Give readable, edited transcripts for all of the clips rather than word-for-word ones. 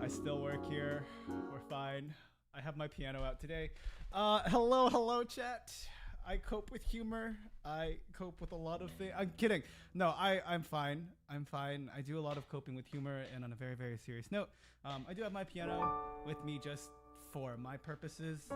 I still work here. We're fine. I have my piano out today. Hello, chat. I cope with humor. I cope with a lot of things. I'm kidding. No, I'm fine. I'm fine. I do a lot of coping with humor, and on a very, very serious note, I do have my piano with me just for my purposes.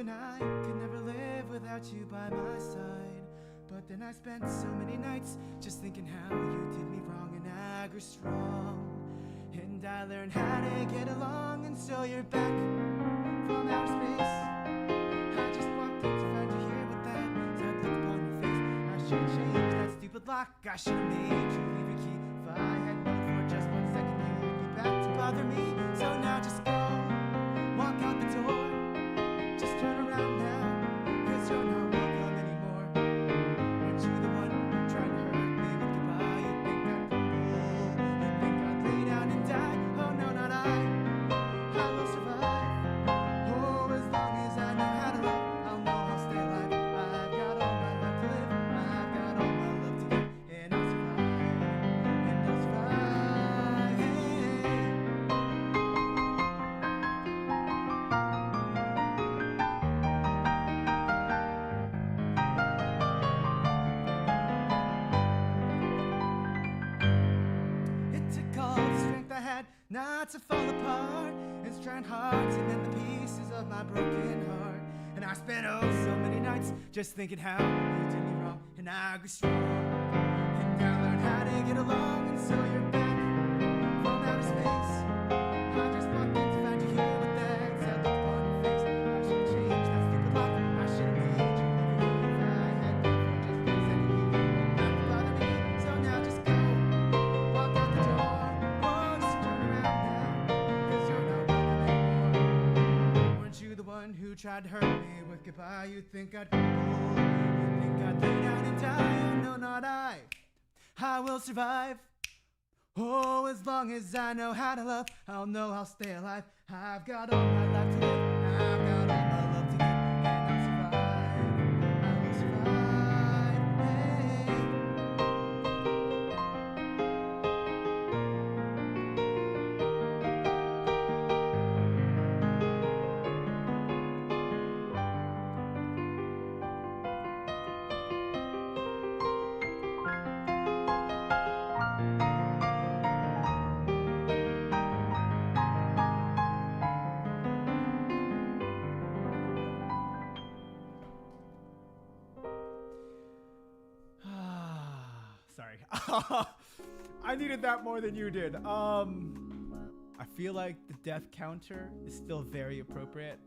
I could never live without you by my side. But then I spent so many nights just thinking how you did me wrong, and I grew strong. And I learned how to get along, and so you're back from outer space. I just walked in to find you here with that sad look upon your face. I should change that stupid lock. I should have made you leave your key. If I had known for just 1 second you'd be back to bother me. So now just go, walk out the door. Turn around now, 'cause you're not welcome anymore. Weren't you the one who tried to hurt me with goodbye? You think I'd crumble, you think I'd lay down and die. Oh no, not I will survive. Oh, as long as I know how to love, I'll know I'll stay alive. I've got all my life to live, I've got all my love to give, and I'll survive, and I'll survive. Hey. Not to fall apart, it's trying hard to mend the pieces of my broken heart. And I spent so many nights just thinking how you did me wrong, and I grew strong. And I learned how to get along, and so you're back from outer space. I just walked in to find you here with that sad look upon your face. I should have changed that stupid lock. I should have made you leave your key. If I had known for just 1 second you wouldn't have to bother me. So now just go, walk out the door. Who tried to hurt me with goodbye? You think I'd crumble, you think I'd lay down and die. No, not I will survive. Oh, as long as I know how to love, I'll know I'll stay alive. I've got all my life to live, I've got all my love to give, and I'll survive, I will survive. Hey. Sorry. I needed that more than you did. I feel like the death counter is still very appropriate.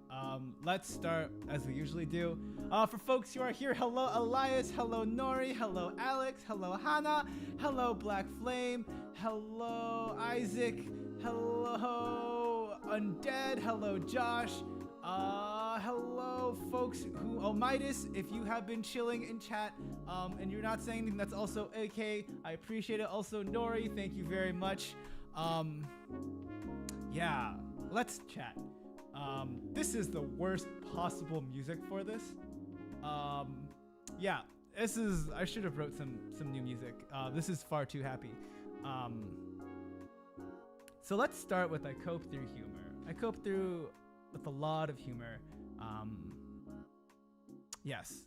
Let's start as we usually do. For folks who are here, hello Elias, hello Nori, hello Alex, hello Hannah, hello Black Flame, hello Isaac, hello Undead, hello Josh. Hello folks who, Midas, if you have been chilling in chat, and you're not saying anything, that's also okay. I appreciate it. Also, Nori, thank you very much. Yeah, let's chat. This is the worst possible music for this. Yeah, I should have wrote some new music. This is far too happy. So let's start with I cope through humor. I cope through with a lot of humor. Yes,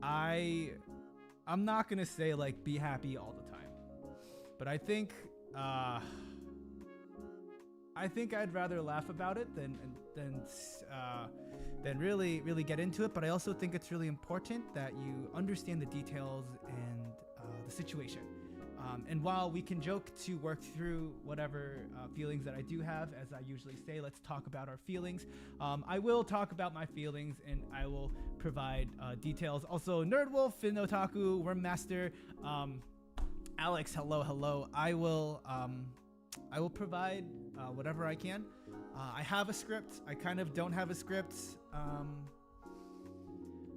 I'm not gonna say like be happy all the time, but I think I'd rather laugh about it than really get into it. But I also think it's really important that you understand the details and the situation. And while we can joke to work through whatever feelings that I do have, as I usually say, let's talk about our feelings. I will talk about my feelings, and I will provide details. Also, Nerdwolf, Finn Otaku, Wormmaster, Alex, hello. I will provide whatever I can. I have a script. I kind of don't have a script.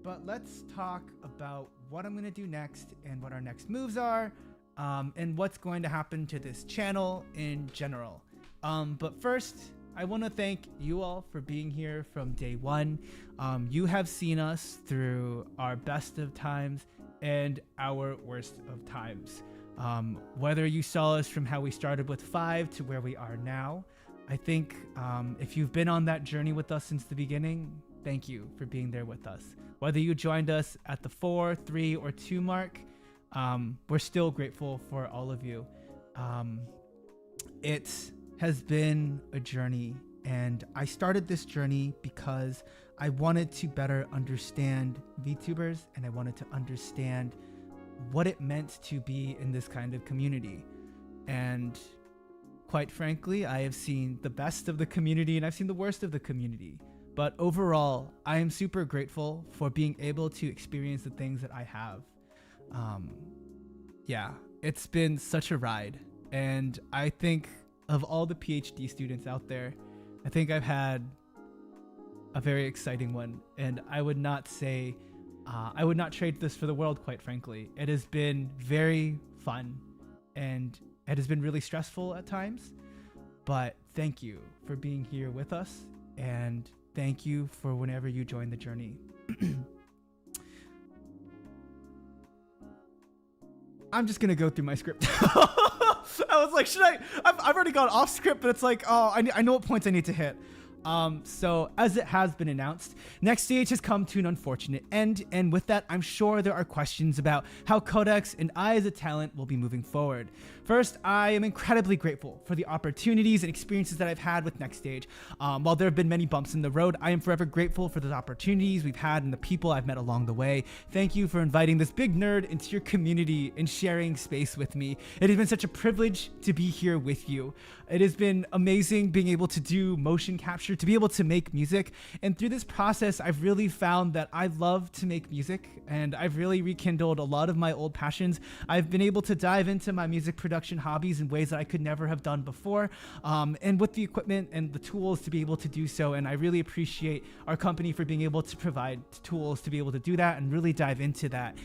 But let's talk about what I'm going to do next and what our next moves are, and what's going to happen to this channel in general. But first, I want to thank you all for being here from day one. You have seen us through our best of times and our worst of times. Whether you saw us from how we started with 5 to where we are now, I think if you've been on that journey with us since the beginning, thank you for being there with us. Whether you joined us at the 4, 3, or 2 mark, we're still grateful for all of you. It has been a journey, and I started this journey because I wanted to better understand VTubers, and I wanted to understand what it meant to be in this kind of community. And quite frankly, I have seen the best of the community and I've seen the worst of the community. But overall, I am super grateful for being able to experience the things that I have. Yeah, it's been such a ride. And I think of all the PhD students out there, I think I've had a very exciting one. And I would not say, I would not trade this for the world, quite frankly. It has been very fun and it has been really stressful at times. But thank you for being here with us, and thank you for whenever you join the journey. I'm just gonna go through my script. I was like, I've already gone off script, but it's like, oh, I know what points I need to hit. So as it has been announced, NexStage has come to an unfortunate end, and with that, I'm sure there are questions about how CodeX and I as a talent will be moving forward. First, I am incredibly grateful for the opportunities and experiences that I've had with NexStage. While there have been many bumps in the road, I am forever grateful for those opportunities we've had and the people I've met along the way. Thank you for inviting this big nerd into your community and sharing space with me. It has been such a privilege to be here with you. It has been amazing being able to do motion capture, to be able to make music. And through this process, I've really found that I love to make music, and I've really rekindled a lot of my old passions. I've been able to dive into my music production hobbies in ways that I could never have done before, and with the equipment and the tools to be able to do so. And I really appreciate our company for being able to provide tools to be able to do that and really dive into that.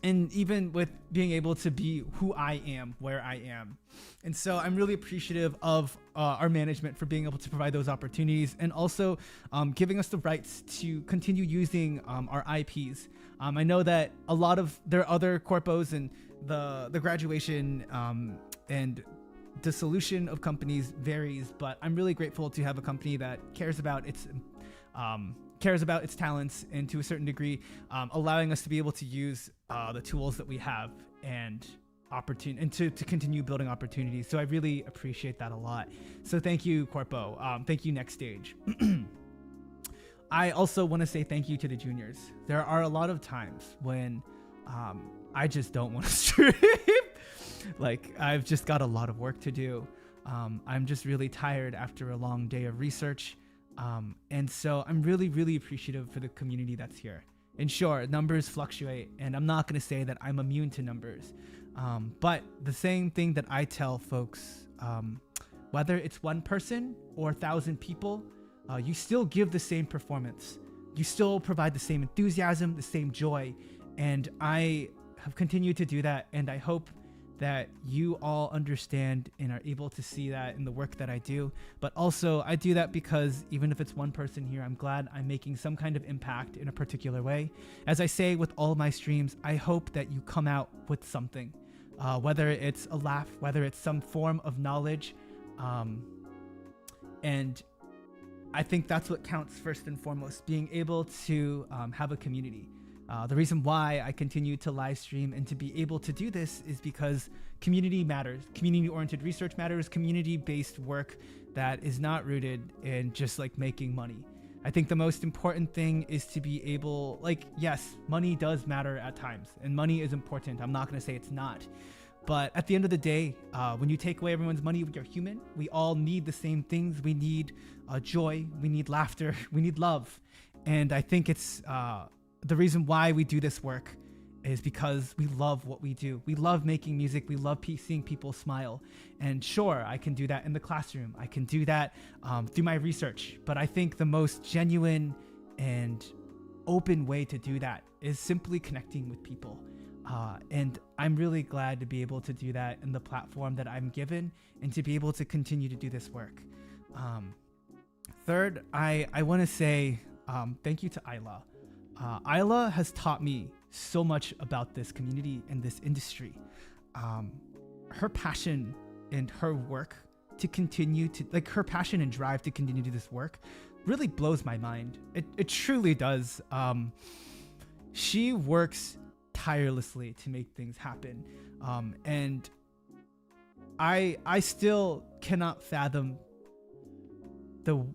And even with being able to be who I am, where I am. And so I'm really appreciative of our management for being able to provide those opportunities, and also giving us the rights to continue using our IPs. I know that a lot of there are other corpos, and the graduation and dissolution of companies varies, but I'm really grateful to have a company that cares about its talents, and to a certain degree, allowing us to be able to use the tools that we have and to continue building opportunities. So I really appreciate that a lot. So thank you, Corpo. Thank you, NexStage. I also want to say thank you to the juniors. There are a lot of times when I just don't want to stream. Like, I've just got a lot of work to do. I'm just really tired after a long day of research. And so I'm really, really appreciative for the community that's here. And sure, numbers fluctuate, and I'm not going to say that I'm immune to numbers. But the same thing that I tell folks, whether it's 1 person or 1,000 people, you still give the same performance. You still provide the same enthusiasm, the same joy. And I have continued to do that, and I hope that you all understand and are able to see that in the work that I do. But also, I do that because even if it's 1 person here, I'm glad I'm making some kind of impact in a particular way. As I say with all of my streams, I hope that you come out with something, whether it's a laugh, whether it's some form of knowledge. And I think that's what counts first and foremost, being able to have a community. The reason why I continue to live stream and to be able to do this is because community matters. Community-oriented research matters. Community-based work that is not rooted in just like making money. I think the most important thing is to be able, like, yes, money does matter at times, and money is important. I'm not going to say it's not. But at the end of the day, when you take away everyone's money, you're human. We all need the same things. We need joy. We need laughter. We need love. And I think it's the reason why we do this work is because we love what we do. We love making music. We love seeing people smile. And sure, I can do that in the classroom. I can do that through my research. But I think the most genuine and open way to do that is simply connecting with people. And I'm really glad to be able to do that in the platform that I'm given and to be able to continue to do this work. Third, I want to say thank you to Ayla. Ayla has taught me so much about this community and this industry. Her passion and her work to continue to, like, her passion and drive to continue to do this work really blows my mind. It truly does. She works tirelessly to make things happen. And I still cannot fathom the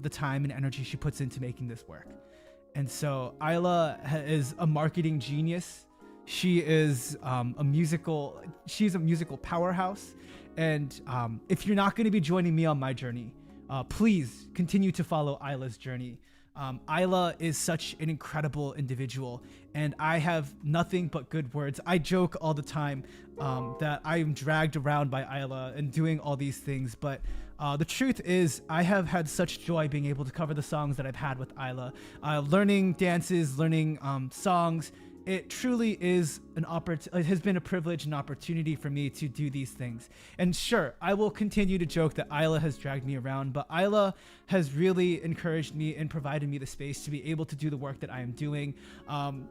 time and energy she puts into making this work. And so Ayla is a marketing genius. She's a musical powerhouse. And if you're not going to be joining me on my journey, please continue to follow Ayla's journey. Ayla is such an incredible individual, and I have nothing but good words. I joke all the time that I am dragged around by Ayla and doing all these things, but the truth is I have had such joy being able to cover the songs that I've had with Ayla, learning dances, learning songs. It truly is it has been a privilege and opportunity for me to do these things. And sure, I will continue to joke that Ayla has dragged me around, but Ayla has really encouraged me and provided me the space to be able to do the work that I am doing.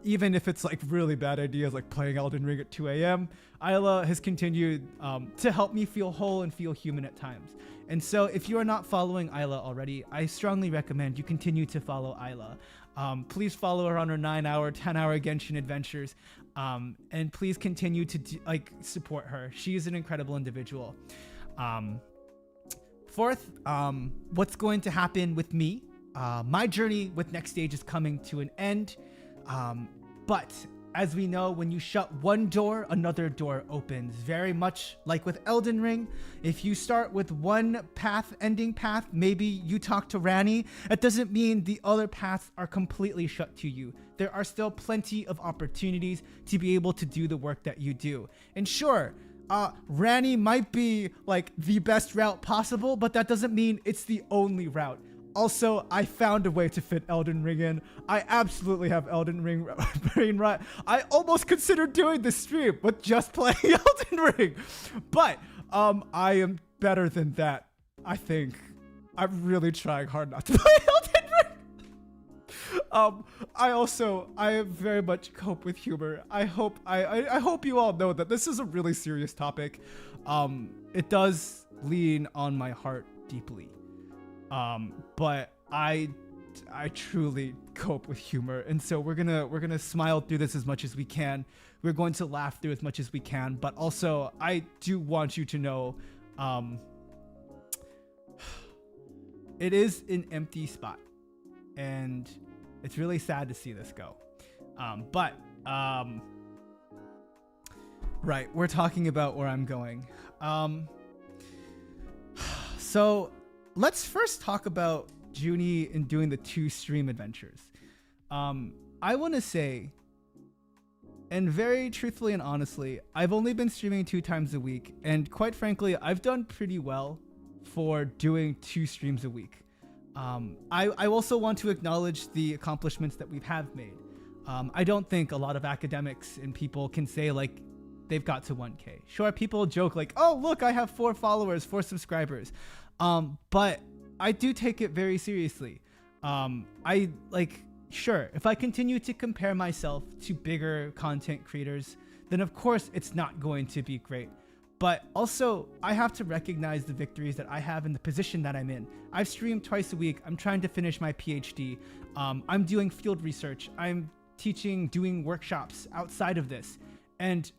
Even if it's like really bad ideas like playing Elden Ring at 2 a.m., Ayla has continued to help me feel whole and feel human at times. And so if you are not following Ayla already, I strongly recommend you continue to follow Ayla. Please follow her on her 9-hour, 10-hour Genshin adventures, and please continue to support her. She is an incredible individual. Fourth, what's going to happen with me? My journey with NexStage is coming to an end, but as we know, when you shut one door, another door opens. Very much like with Elden Ring, if you start with one ending path, maybe you talk to Rani, that doesn't mean the other paths are completely shut to you. There are still plenty of opportunities to be able to do the work that you do. And sure, Rani might be like the best route possible, but that doesn't mean it's the only route. Also, I found a way to fit Elden Ring in. I absolutely have Elden Ring brain rot. I almost considered doing this stream with just playing Elden Ring. But I am better than that, I think. I'm really trying hard not to play Elden Ring. I very much cope with humor. I hope you all know that this is a really serious topic. It does lean on my heart deeply. But I truly cope with humor, and so we're gonna smile through this as much as we can. We're going to laugh through as much as we can, but also I do want you to know, it is an empty spot, and it's really sad to see this go. Right, we're talking about where I'm going. So let's first talk about Zhuni and doing the 2 stream adventures. I want to say, and very truthfully and honestly, I've only been streaming 2 times a week, and quite frankly, I've done pretty well for doing 2 streams a week. I also want to acknowledge the accomplishments that we have made. I don't think a lot of academics and people can say like they've got to 1K. Sure, people joke like, oh, look, I have 4 followers, 4 subscribers. But I do take it very seriously. Sure, if I continue to compare myself to bigger content creators, then of course it's not going to be great. But also, I have to recognize the victories that I have in the position that I'm in. I've streamed twice a week. I'm trying to finish my Ph.D. I'm doing field research. I'm teaching, doing workshops outside of this. And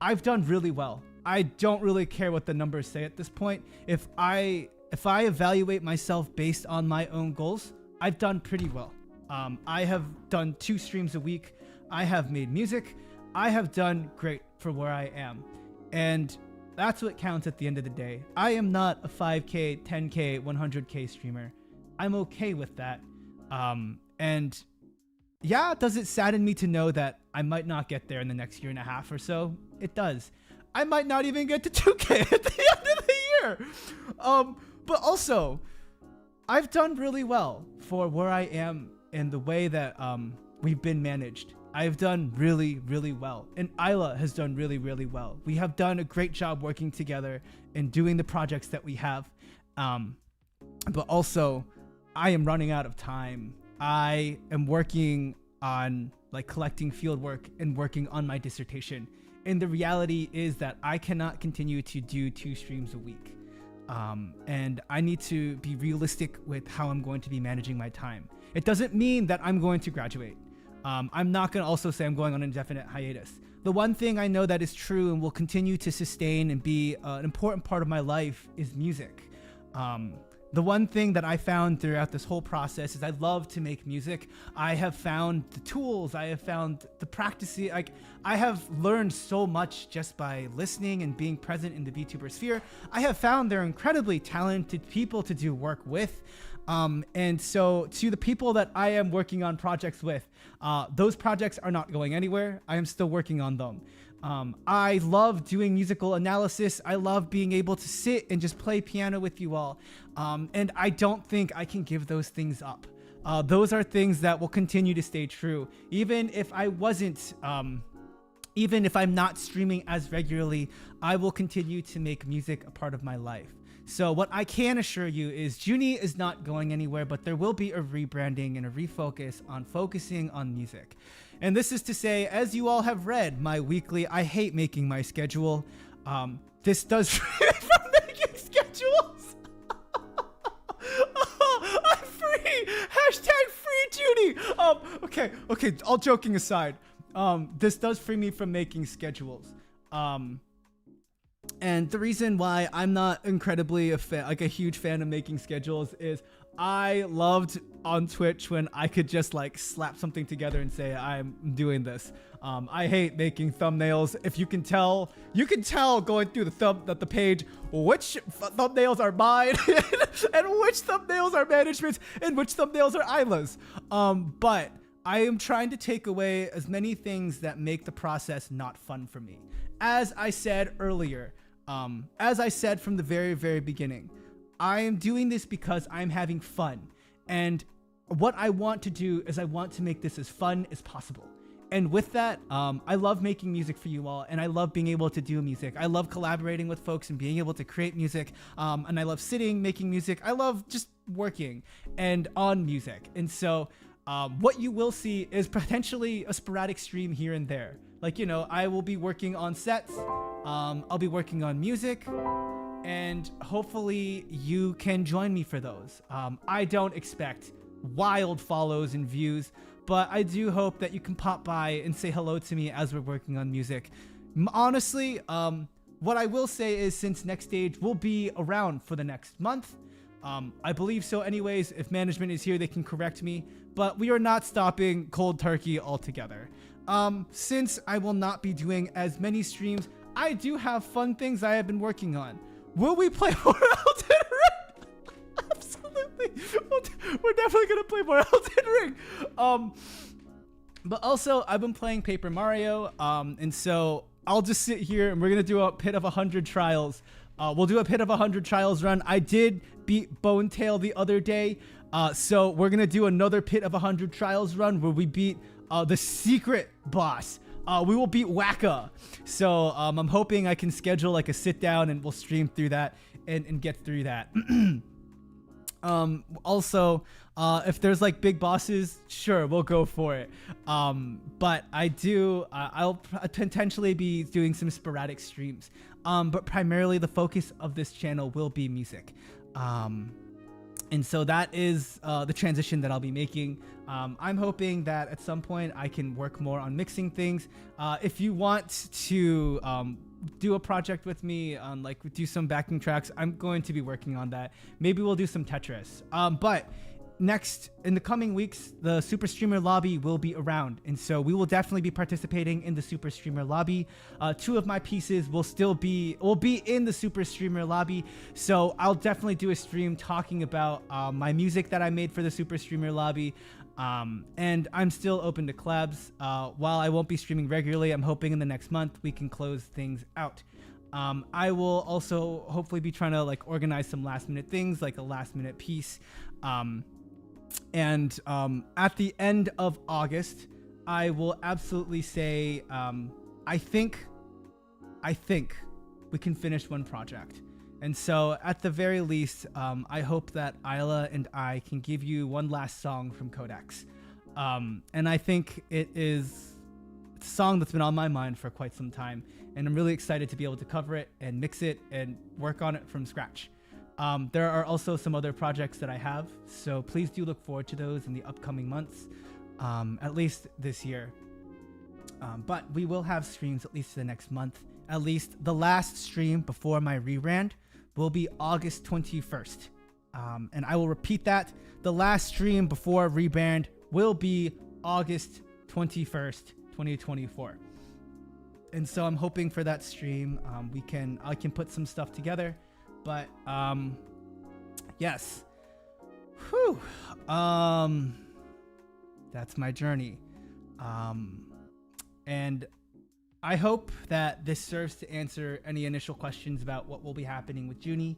I've done really well. I don't really care what the numbers say at this point. If I evaluate myself based on my own goals, I've done pretty well. I have done 2 streams a week. I have made music. I have done great for where I am. And that's what counts at the end of the day. I am not a 5K, 10K, 100K streamer. I'm okay with that. And yeah, does it sadden me to know that I might not get there in the next year and a half or so? It does. I might not even get to 2K at the end of the year. But also, I've done really well for where I am and the way that we've been managed. I've done really, really well. And Ayla has done really, really well. We have done a great job working together and doing the projects that we have. But also, I am running out of time. I am working on like collecting field work and working on my dissertation. And the reality is that I cannot continue to do 2 streams a week. And I need to be realistic with how I'm going to be managing my time. It doesn't mean that I'm going to graduate. I'm not going to also say I'm going on an indefinite hiatus. The one thing I know that is true and will continue to sustain and be an important part of my life is music. The one thing that I found throughout this whole process is I love to make music. I have found the tools, I have found the practicing, like I have learned so much just by listening and being present in the VTuber sphere. I have found they're incredibly talented people to do work with. And so to the people that I am working on projects with, those projects are not going anywhere. I am still working on them. I love doing musical analysis. I love being able to sit and just play piano with you all. And I don't think I can give those things up. Those are things that will continue to stay true. Even if I wasn't, even if I'm not streaming as regularly, I will continue to make music a part of my life. So what I can assure you is Zhuni is not going anywhere, but there will be a rebranding and a refocus on focusing on music. And this is to say, as you all have read my weekly, I hate making my schedule. This does from making schedules. I'm free. Hashtag free Zhuni. Okay. All joking aside, this does free me from making schedules. And the reason why I'm not incredibly a huge fan of making schedules is I loved on Twitch when I could just like slap something together and say I'm doing this. I hate making thumbnails. If you can tell going through the page which thumbnails are mine and which thumbnails are management's and which thumbnails are Ayla's. But I am trying to take away as many things that make the process not fun for me. As I said earlier, as I said from the very, very beginning, I am doing this because I'm having fun. And what I want to do is I want to make this as fun as possible. And with that, I love making music for you all, and I love being able to do music. I love collaborating with folks and being able to create music. And I love sitting, making music. I love just working and on music. And so what you will see is potentially a sporadic stream here and there. Like, you know, I will be working on sets. I'll be working on music. And hopefully you can join me for those. I don't expect wild follows and views, but I do hope that you can pop by and say hello to me as we're working on music. Honestly, what I will say is since NexStage will be around for the next month, I believe so anyways. If management is here, they can correct me, but we are not stopping cold turkey altogether. Since I will not be doing as many streams, I do have fun things I have been working on. Will we play more Elden Ring? Absolutely. We're definitely going to play more Elden Ring. But also, I've been playing Paper Mario. And so I'll just sit here and we're going to do a pit of 100 trials. We'll do a pit of 100 trials run. I did beat Bone Tail the other day. So we're going to do another pit of 100 trials run where we beat the secret boss. We will beat Wacka. So I'm hoping I can schedule like a sit down and we'll stream through that and get through that. Also, if there's like big bosses, sure, we'll go for it. But I'll potentially be doing some sporadic streams. But primarily the focus of this channel will be music. And so that is the transition that I'll be making. I'm hoping that at some point I can work more on mixing things. If you want to do a project with me on like do some backing tracks, I'm going to be working on that. Maybe we'll do some Tetris. But next, in the coming weeks, the Super Streamer Lobby will be around. And so we will definitely be participating in the Super Streamer Lobby. 2 of my pieces will be in the Super Streamer Lobby. So I'll definitely do a stream talking about my music that I made for the Super Streamer Lobby. And I'm still open to collabs. While I won't be streaming regularly, I'm hoping in the next month we can close things out. I will also hopefully be trying to like organize some last minute things, like a last minute piece. And at the end of August, I will absolutely say, I think we can finish one project. And so at the very least, I hope that Ayla and I can give you one last song from CodeX. And I think it's a song that's been on my mind for quite some time. And I'm really excited to be able to cover it and mix it and work on it from scratch. There are also some other projects that I have, so please do look forward to those in the upcoming months, at least this year. But we will have streams at least for the next month. At least the last stream before my rebrand will be August 21st. And I will repeat that. The last stream before rebrand will be August 21st, 2024. And so I'm hoping for that stream. I can put some stuff together, but yes. Whew. That's my journey. And I hope that this serves to answer any initial questions about what will be happening with Zhuni.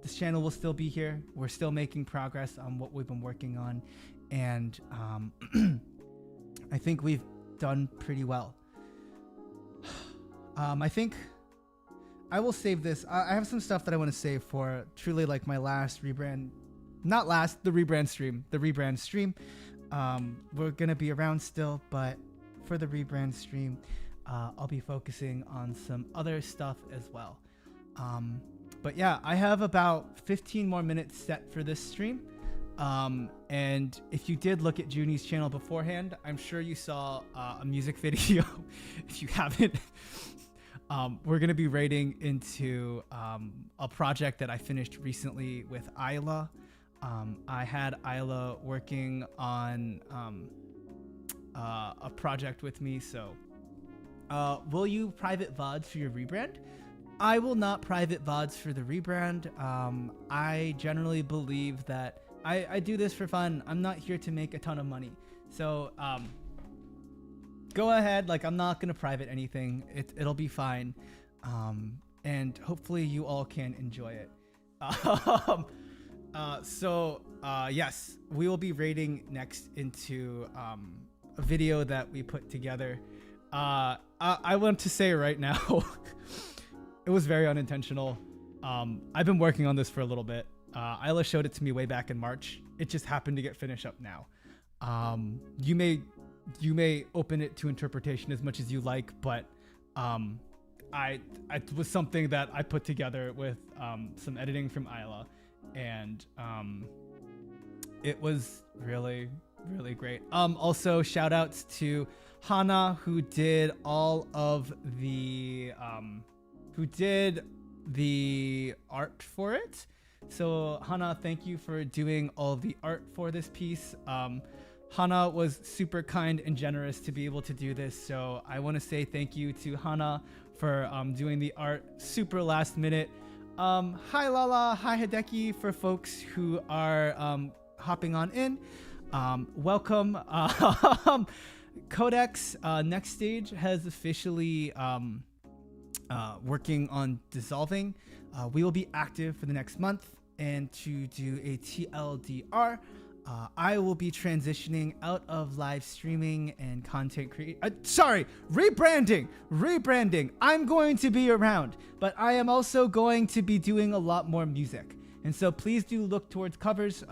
This channel will still be here. We're still making progress on what we've been working on. And I think we've done pretty well. I think I will save this. I have some stuff that I want to save for truly like my last rebrand. Not last, the rebrand stream. The rebrand stream. We're going to be around still, but for the rebrand stream, I'll be focusing on some other stuff as well. But yeah, I have about 15 more minutes set for this stream. And if you did look at Zhuni's channel beforehand, I'm sure you saw a music video. If you haven't, we're going to be raiding into a project that I finished recently with Ayla. I had Ayla working on a project with me. So will you private VODs for your rebrand? I will not private VODs for the rebrand. I generally believe that I do this for fun. I'm not here to make a ton of money. So go ahead. Like, I'm not going to private anything. It'll be fine. And hopefully you all can enjoy it. Yes, we will be raiding next into a video that we put together. I want to say right now, it was very unintentional. I've been working on this for a little bit. Ayla showed it to me way back in March. It just happened to get finished up now. You may open it to interpretation as much as you like, but it was something that I put together with some editing from Ayla, and it was really, really great. Also, shout outs to Hana, who did all of the art for it. So Hana, thank you for doing all of the art for this piece. Hana was super kind and generous to be able to do this. So I want to say thank you to Hana for doing the art super last minute. Hi Lala, hi Hideki for folks who are hopping on in. Welcome. CodeX NexStage has officially working on dissolving. We will be active for the next month, and to do a TLDR, I will be transitioning out of live streaming and content rebranding. I'm going to be around, but I am also going to be doing a lot more music. And so please do look towards covers,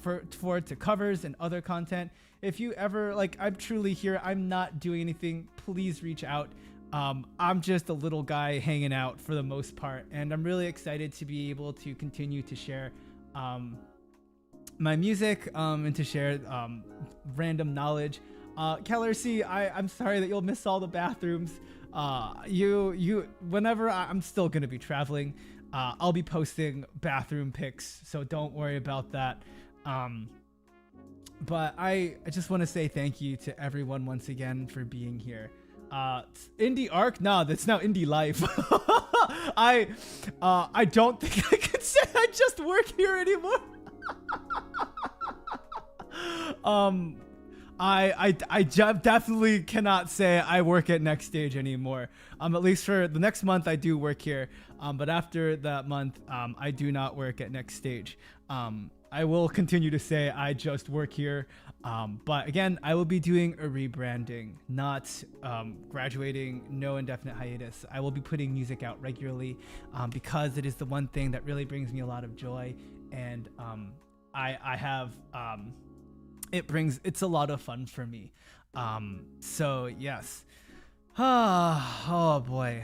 forward to covers and other content. If you ever, I'm truly here, I'm not doing anything, please reach out. I'm just a little guy hanging out for the most part, and I'm really excited to be able to continue to share my music and to share random knowledge. Keller C, I'm sorry that you'll miss all the bathrooms. Whenever I'm still gonna be traveling, I'll be posting bathroom pics, so don't worry about that. But I just want to say thank you to everyone once again for being here. Indie Arc? Nah, that's now Indie Life. I don't think I can say I just work here anymore. Definitely cannot say I work at NexStage anymore. At least for the next month, I do work here. But after that month, I do not work at NexStage. I will continue to say I just work here. But again, I will be doing a rebranding, not graduating, no indefinite hiatus. I will be putting music out regularly because it is the one thing that really brings me a lot of joy. And I have it's a lot of fun for me. So yes. Oh boy.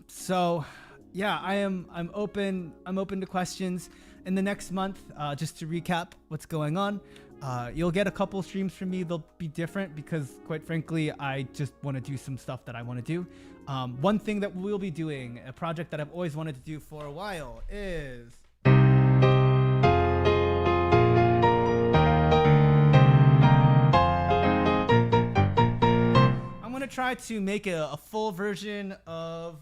So yeah, I'm open to questions in the next month. Just to recap what's going on. You'll get a couple streams from me. They'll be different because quite frankly, I just want to do some stuff that I want to do. One thing that we'll be doing, a project that I've always wanted to do for a while, is I'm gonna try to make a full version of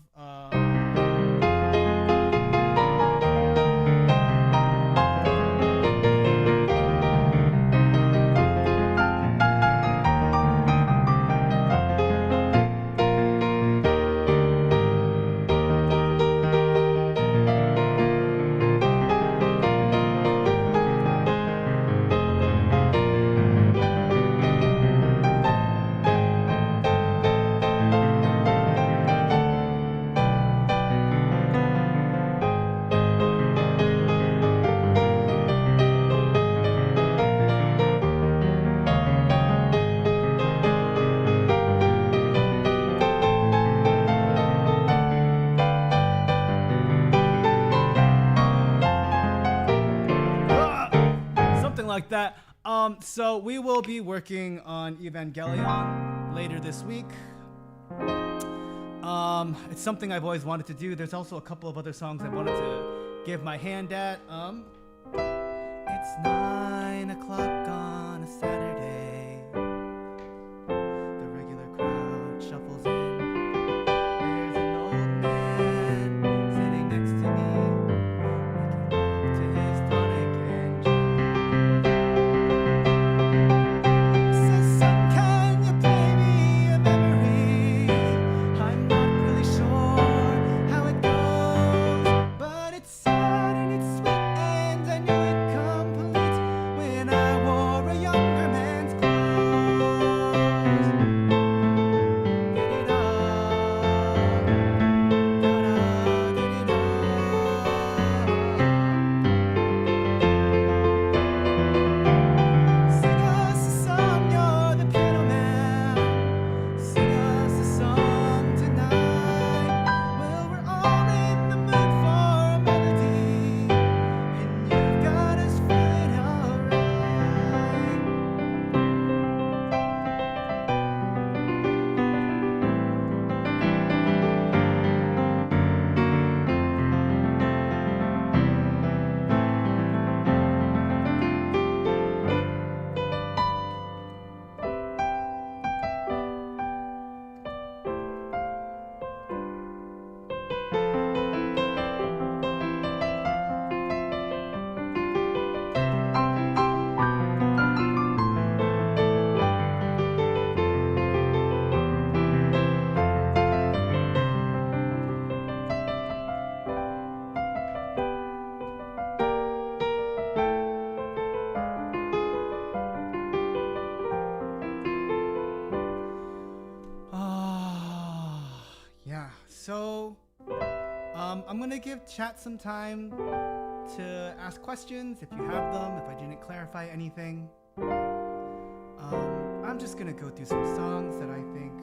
like that. So we will be working on Evangelion later this week. It's something I've always wanted to do. There's also a couple of other songs I wanted to give my hand at. It's 9 o'clock on a Saturday. The regular crowd shuffles in. There's an old man sitting next to me, making love to his tonic and gin. Says, "Son, can you play me a memory? I'm not really sure how it goes, but it's sad and it's sweet, and I knew it complete when I wore a younger man's clothes." Di-di-da, da-da, di-di-da. Sing us a song, you're the piano man. Sing us a song tonight. Well, we're all in the mood for a melody, and you've got us feeling alright. Yeah, so I'm gonna give chat some time to ask questions if you have them, if I didn't clarify anything. I'm just gonna go through some songs that I think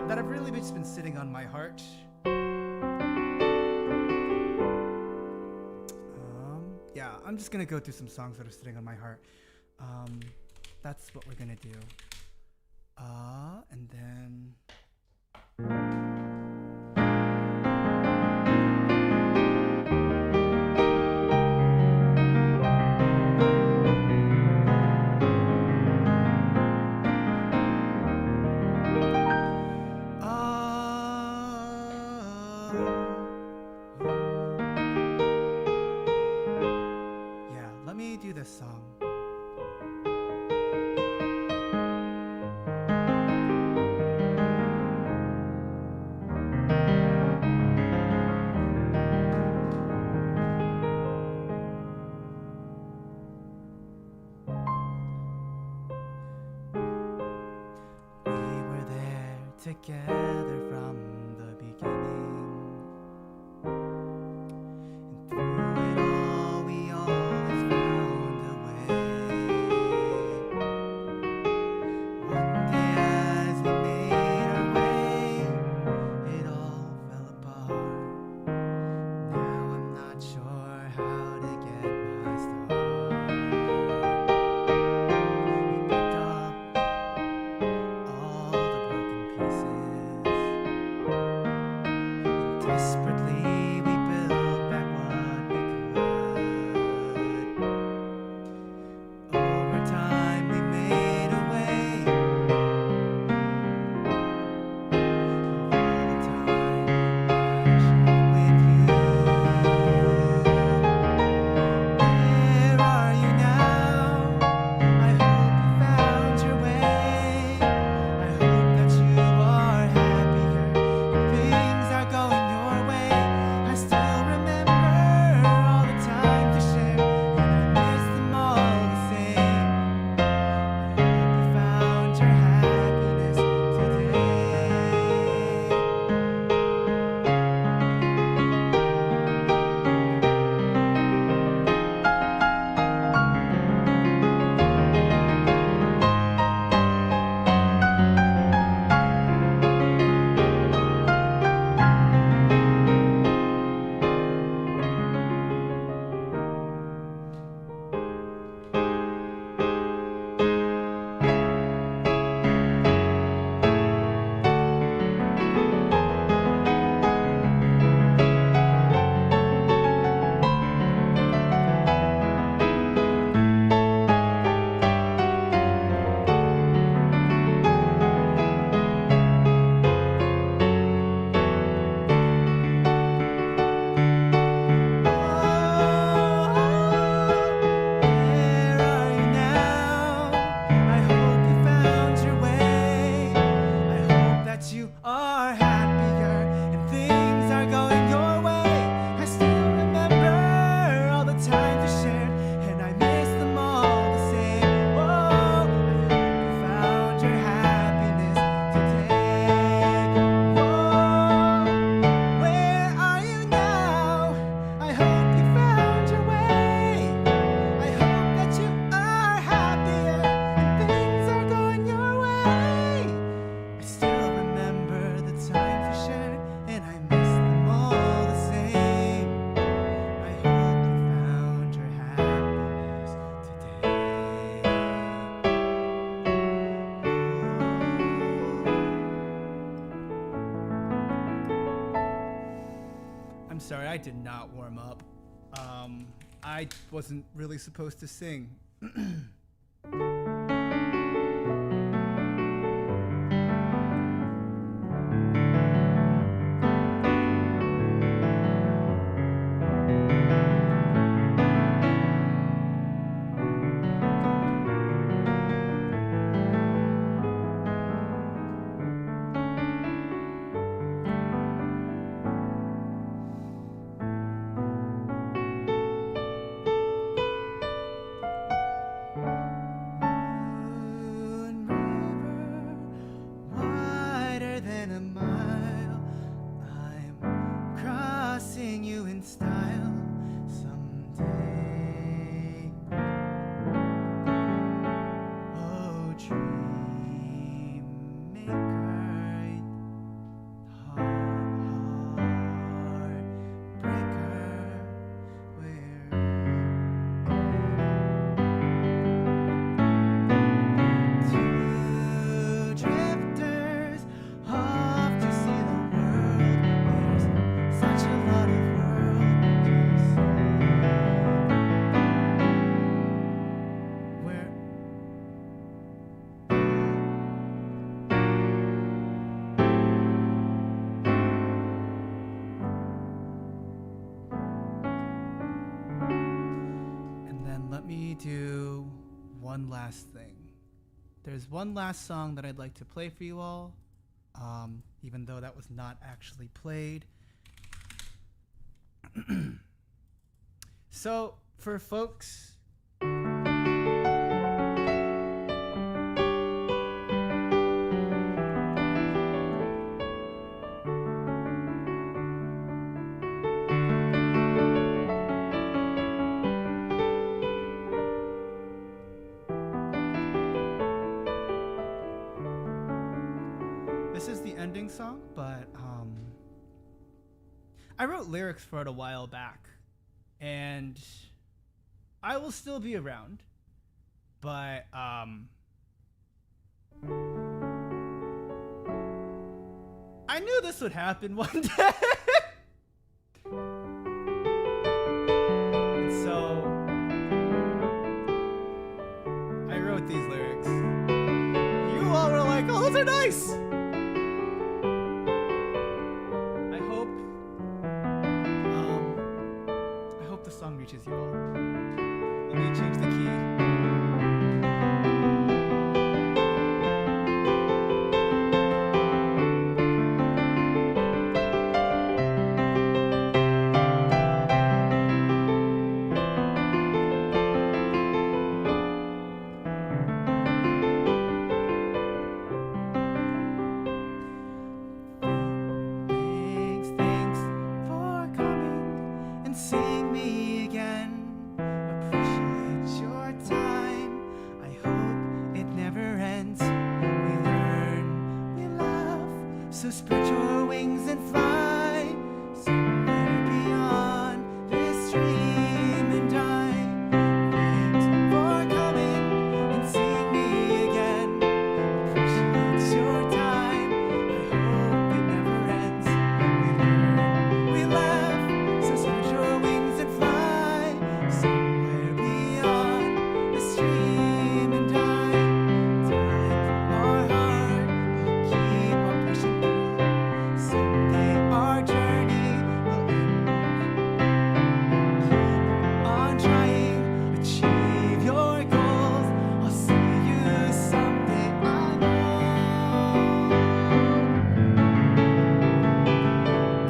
that have really just been sitting on my heart. Yeah, I'm just gonna go through some songs that are sitting on my heart. That's what we're gonna do. And then yeah, let me do this song. together from the beginning. And through it all, we always found a way. One day as we made our way, it all fell apart. Now I'm not sure how to get my start. We picked up all the broken pieces, and desperately we built back what we could. Over time we made a way. Of all the time I shared with you. Where are you now? I hope you found your way. I hope that you are happier and things are going your way. I still remember all the time to share, and I miss them all the same. I hope you found your happiness today. Where are you now? I hope you found your way. I hope that you are happier and things are going your way. I still remember all the times we shared, and I miss them all the same. Whoa, I hope you found your happiness today. Whoa, where are you now? I hope you found your way. I hope that you are happier and things are going your way. I still remember the times we shared, and I miss them all the same. I hope you found your happiness today. I'm sorry, I did not warm up. I wasn't really supposed to sing. Moon river, wider than a mile. I'm crossing you in style someday. Oh, dream maker, heartbreaker, where two drifters off to see the world. There's such a lot of world to see. Where And then let me do one last thing. There's one last song that I'd like to play for you all, even though that was not actually played. So, for folks rebranding song, but I wrote lyrics for it a while back, and I will still be around, but I knew this would happen one day. And so I wrote these lyrics. You all were like, oh, those are nice. I hope the song reaches you all. Let me change the key. Thanks for coming and seeing me again. Appreciate your time. I hope it never ends. We learn, we laugh, so spread your wings and fly somewhere beyond this dream and die. Thanks for coming and seeing me again. Appreciate your time. I hope it never ends. We laugh, so spread your wings and fly somewhere beyond this dream and die. Times are hard, but keep on pushing through. Someday our journey will end. Keep on trying, achieve your goals. I'll see you someday, I know.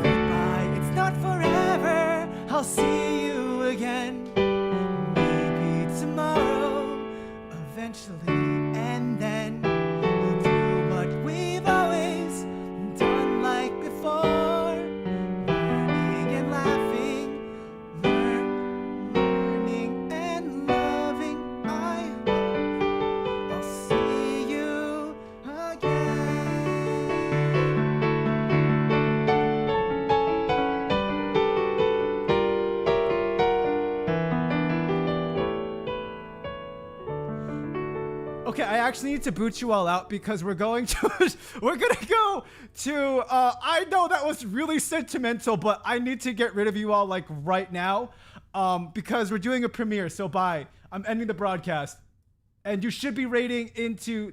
Goodbye, it's not forever. I'll see you again. Maybe tomorrow, eventually, and then we'll do what we've always done like before. Learning and laughing, learning and loving. I hope I'll see you again. Okay, I actually need to boot you all out because we're gonna go to I know that was really sentimental, but I need to get rid of you all like right now because we're doing a premiere. So bye. I'm ending the broadcast, and you should be rating into